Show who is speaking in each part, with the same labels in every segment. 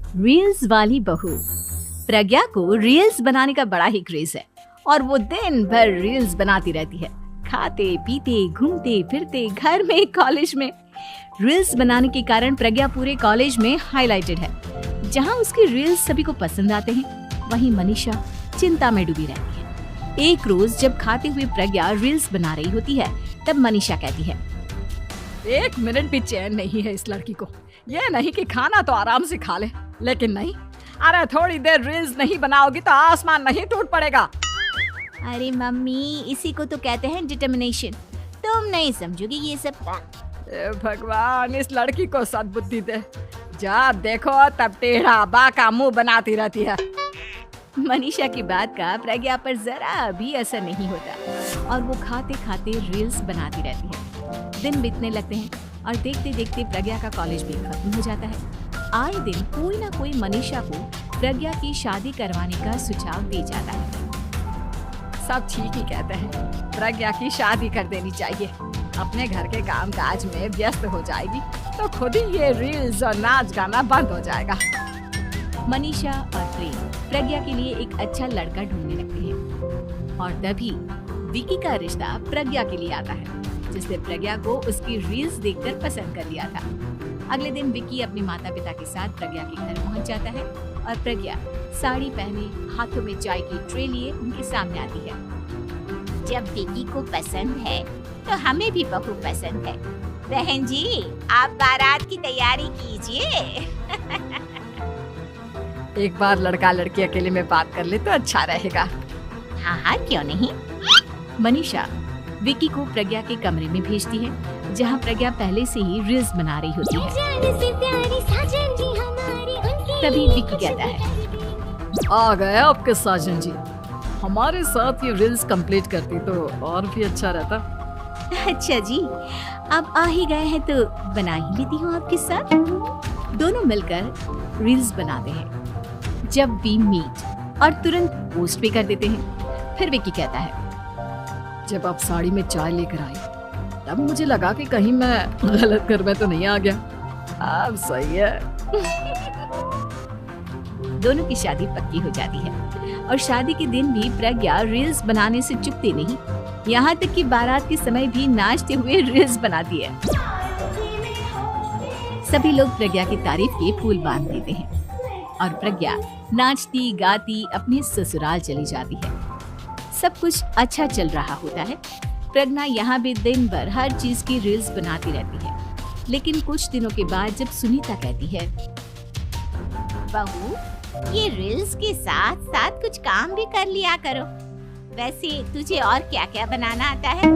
Speaker 1: Reels वाली बहू। प्रज्ञा को रील्स बनाने का बड़ा ही क्रेज है और वो दिन भर रील्स बनाती रहती है। खाते पीते घूमते फिरते घर में कॉलेज में रील्स बनाने के कारण प्रज्ञा पूरे कॉलेज में हाईलाइटेड है। जहां उसकी रील्स सभी को पसंद आते हैं, वहीं मनीषा चिंता में डूबी रहती है। एक रोज जब खाते हुए प्रज्ञा रील्स बना रही होती है, तब मनीषा कहती है,
Speaker 2: 1 मिनट भी चैन नहीं है इस लड़की को। ये नहीं कि खाना तो आराम से खा ले, लेकिन नहीं, अरे थोड़ी देर रील्स नहीं बनाओगी तो आसमान नहीं टूट पड़ेगा।
Speaker 1: अरे मम्मी, इसी को तो कहते हैं डिटर्मिनेशन। तुम नहीं समझोगी ये सब।
Speaker 2: भगवान, इस लड़की को सद्बुद्धि दे। जब देखो तब टेढ़ा बाका मुंह बनाती रहती है।
Speaker 1: मनीषा की बात का प्रज्ञा पर जरा भी असर नहीं होता और वो खाते खाते रील्स बनाती रहती है। दिन बीतने लगते हैं और देखते देखते प्रज्ञा का कॉलेज भी खत्म हो जाता है। आए दिन कोई ना कोई मनीषा को प्रज्ञा की शादी करवाने का सुझाव दे जाता है।
Speaker 2: सब ठीक ही कहते हैं, प्रज्ञा की शादी कर देनी चाहिए। अपने घर के काम काज में व्यस्त हो जाएगी तो खुद ही ये रील्स और नाच गाना बंद हो जाएगा।
Speaker 1: मनीषा और प्रेम प्रज्ञा के लिए एक अच्छा लड़का ढूंढने लगते हैं और तभी विकी का रिश्ता प्रज्ञा के लिए आता है, जिसने प्रज्ञा को उसकी रील्स देखकर पसंद कर लिया था। अगले दिन विकी अपने माता पिता के साथ प्रज्ञा के घर पहुंच जाता है और प्रज्ञा साड़ी पहने हाथों में चाय की ट्रे लिए उनके सामने आती है।
Speaker 3: जब विकी को पसंद है तो हमें भी बहू पसंद है। बहन जी, आप बारात की तैयारी कीजिए।
Speaker 2: एक बार लड़का लड़की अकेले में बात कर ले तो अच्छा रहेगा।
Speaker 3: हाँ हाँ, क्यों नहीं।
Speaker 1: मनीषा विकी को प्रज्ञा के कमरे में भेजती है, जहां प्रज्ञा पहले से ही रील्स बना रही होती है। तभी विकी कहता है,
Speaker 2: आ गए आपके साजन जी। हमारे साथ ये रील्स कंप्लीट करती तो और भी अच्छा रहता।
Speaker 1: अच्छा जी, अब आ ही गए हैं तो बना ही लेती हूँ आपके साथ। दोनों मिलकर रील्स बनाते हैं। जब वी मीट और तुरंत पोस्ट भी कर देते हैं। फिर विकी कहता है,
Speaker 2: जब आप साड़ी में चाय लेकर आई तब मुझे लगा कि कहीं मैं गलत घर में तो नहीं आ गया। अब सही है।
Speaker 1: दोनों की शादी पक्की हो जाती है और शादी के दिन भी प्रज्ञा रील्स बनाने से चूकती नहीं। यहाँ तक कि बारात के समय भी नाचते हुए रील्स बनाती है। सभी लोग प्रज्ञा की तारीफ के फूल बांध देते हैं और प्रज्ञा नाचती गाती अपने ससुराल चली जाती है। सब कुछ अच्छा चल रहा होता है। प्रज्ञा यहाँ भी दिन भर हर चीज की रील्स बनाती रहती है। लेकिन कुछ दिनों के बाद जब सुनीता कहती है,
Speaker 3: बहू, ये रील्स के साथ साथ कुछ काम भी कर लिया करो। वैसे तुझे और क्या क्या बनाना आता है?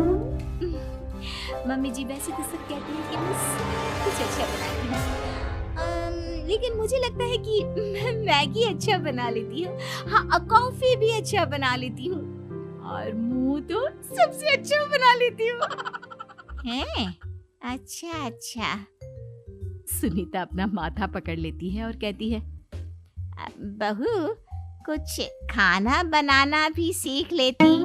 Speaker 1: मम्मी जी, वैसे तो सब कहते हैं कि मैं कुछ अच्छा बनाती हूँ, लेकिन मुझे लगता है कि मैं मैगी अच्छा बना लेती हूँ। हाँ, कॉफी भी अच्छा बना लेती हूँ और मुंह तो सबसे अच्छा बना लेती हूँ।
Speaker 3: हैं? अच्छा अच्छा।
Speaker 1: सुनीता अपना माथा पकड़ लेती है और कहती है,
Speaker 3: बहू, कुछ खाना बनाना भी सीख लेती।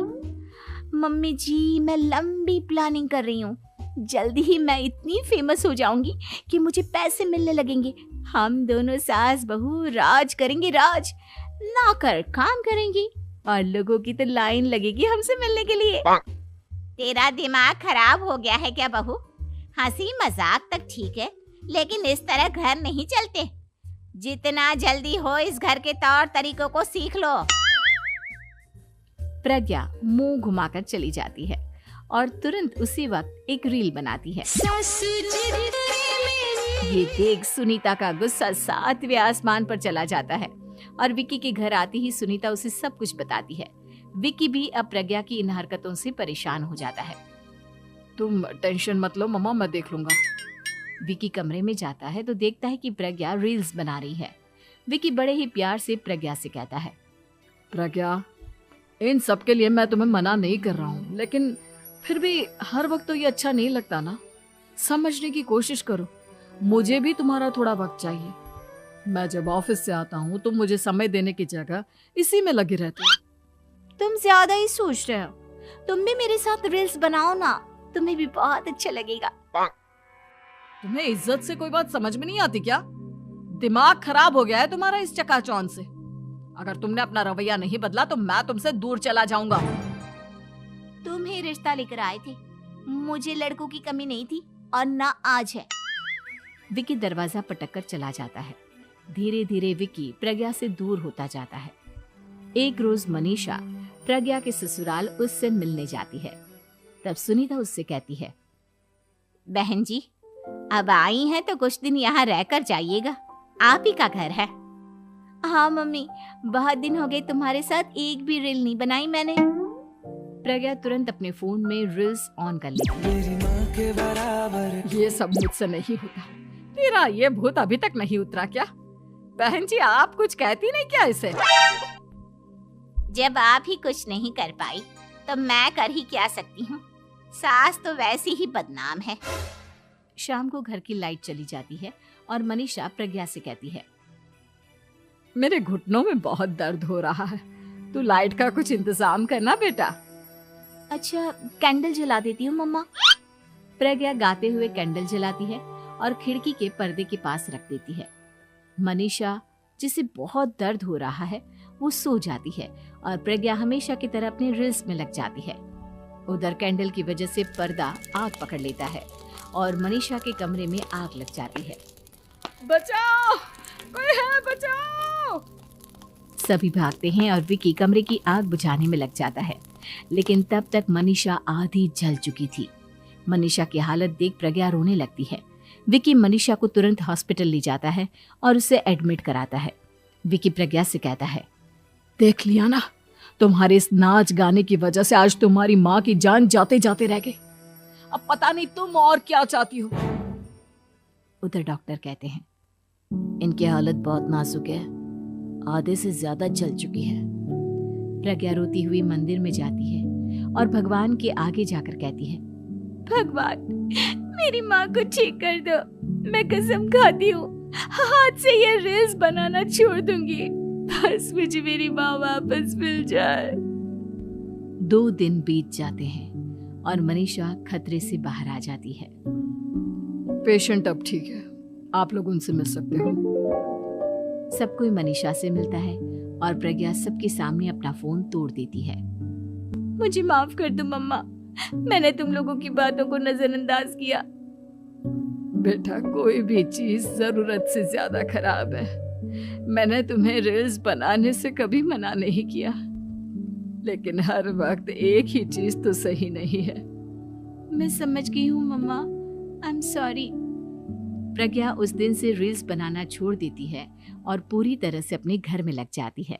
Speaker 1: मम्मी जी, मैं लंबी प्लानिंग कर रही हूँ। जल्दी ही मैं इतनी फेमस हो जाऊंगी कि मुझे पैसे मिलने लगेंगे। हम दोनों सास बहू राज करेंगे, राज ना कर काम करेंगे और लोगों की तो लाइन लगेगी हमसे मिलने के लिए।
Speaker 3: तेरा दिमाग खराब हो गया है क्या बहू? हंसी मजाक तक ठीक है, लेकिन इस तरह घर नहीं चलते। जितना जल्दी हो इस घर के तौर तरीकों को सीख लो।
Speaker 1: प्रज्ञा मुंह घुमाकर चली जाती है और तुरंत उसी वक्त एक रील बनाती है। ये देख सुनीता का गुस्सा 7वें आसमान पर चला जाता है और विकी के घर आती ही सुनीता उसे सब कुछ बताती है। विकी भी अब प्रज्ञा की इन हरकतों से परेशान हो जाता है।
Speaker 2: तुम टेंशन मत लो मम्मा, मैं देख लूंगा।
Speaker 1: विकी कमरे में जाता है तो देखता है कि प्रज्ञा रील्स बना रही है। विकी बड़े ही प्यार से प्रज्ञा से कहता है,
Speaker 2: प्रज्ञा, इन सब के लिए मैं तुम्हें मना नहीं कर रहा हूँ, लेकिन फिर भी हर वक्त तो ये अच्छा नहीं लगता ना। समझने की कोशिश करो, मुझे भी तुम्हारा थोड़ा वक्त चाहिए। मैं जब ऑफिस से आता हूँ तो मुझे समय देने की जगह इसी में लगे रहते हो।
Speaker 1: तुम ज्यादा ही सोच रहे हो। तुम भी मेरे साथ रील्स बनाओ ना, तुम्हें भी बहुत अच्छा लगेगा।
Speaker 2: तुम्हें इज्जत से कोई बात समझ में नहीं आती क्या? दिमाग खराब हो गया है तुम्हारा इस चकाचौंध से। अगर तुमने अपना रवैया नहीं बदला तो मैं तुमसे दूर चला जाऊंगा।
Speaker 3: तुम ही रिश्ता लेकर आए थे, मुझे लड़कों की कमी नहीं थी और ना आज है।
Speaker 1: विकी दरवाजा पटककर चला जाता है। धीरे धीरे विकी प्रज्ञा से दूर होता जाता है। एक रोज मनीषा प्रज्ञा के ससुराल उससे मिलने जाती है। तब सुनीता उससे कहती है,
Speaker 3: बहन जी, अब आई हैं तो कुछ दिन यहाँ रहकर जाइएगा, आप ही का घर है। हाँ मम्मी, बहुत दिन हो गए तुम्हारे साथ एक भी रील नहीं बनाई मैंने।
Speaker 1: प्रज्ञा तुरंत अपने फोन में रील्स ऑन कर लेती है।
Speaker 2: ये सब मुझसे नहीं होता। तेरा ये भूत अभी तक नहीं उतरा क्या? बहन जी, आप कुछ कहती नहीं क्या इसे?
Speaker 3: जब आप ही कुछ नहीं कर पाई तो मैं कर ही क्या सकती हूँ। सास तो वैसी ही बदनाम है।
Speaker 1: शाम को घर की लाइट चली जाती है और मनीषा प्रज्ञा से कहती है,
Speaker 2: मेरे घुटनों में बहुत दर्द हो रहा है, तू लाइट का कुछ इंतजाम करना बेटा।
Speaker 1: अच्छा, कैंडल जला देती हूँ मम्मा। प्रज्ञा गाते हुए कैंडल जलाती है और खिड़की के पर्दे के पास रख देती है। मनीषा, जिसे बहुत दर्द हो रहा है, वो सो जाती है और प्रज्ञा हमेशा की तरह अपने रील्स में लग जाती है। उधर कैंडल की वजह से पर्दा आग पकड़ लेता है और मनीषा के कमरे में आग लग जाती है।
Speaker 2: बचाओ, कोई है, बचाओ।
Speaker 1: सभी भागते हैं और विकी कमरे की आग बुझाने में लग जाता है, लेकिन तब तक मनीषा आधी जल चुकी थी। मनीषा की हालत देख प्रज्ञा रोने लगती है। विकी मनीषा को तुरंत हॉस्पिटल ले जाता है और उसे एडमिट कराता है। विकी प्रज्ञा से कहता है,
Speaker 2: देख लिया ना, तुम्हारे इस नाच गाने की वजह से आज तुम्हारी माँ की जान जाते जाते रह गई। अब पता नहीं तुम और क्या चाहती हो।
Speaker 1: उधर डॉक्टर कहते हैं, इनकी हालत बहुत नाजुक है, आधे से ज्यादा जल चुकी है। प्रज्ञा रोती हुई मंदिर में जाती है और भगवान के आगे जाकर कहती है,
Speaker 3: भगवान, मेरी माँ को ठीक कर दो। मैं कसम खाती हूँ हाथ से ये रील्स बनाना छोड़ दूंगी, बस मुझे मेरी माँ वापस मिल जाए।
Speaker 1: 2 दिन बीत जाते हैं और मनीषा खतरे से बाहर आ जाती है।
Speaker 2: पेशेंट अब ठीक है, आप लोग उनसे मिल सकते हो।
Speaker 1: सब कोई मनीषा से मिलता है और प्रज्ञा सबके सामने अपना फोन तोड़ देती है।
Speaker 3: मुझे माफ कर दो मम्मा, मैंने तुम लोगों की बातों को नजरअंदाज किया।
Speaker 2: बेटा, कोई भी चीज जरूरत से ज्यादा खराब है। मैंने तुम्हें रील्स बनाने से कभी मना नहीं किया, लेकिन हर वक्त एक ही चीज तो सही नहीं है।
Speaker 3: मैं समझ गई हूँ मम्मा, आई एम सॉरी।
Speaker 1: प्रज्ञा उस दिन से रील्स बनाना छोड़ देती है और पूरी तरह से अपने घर में लग जाती है।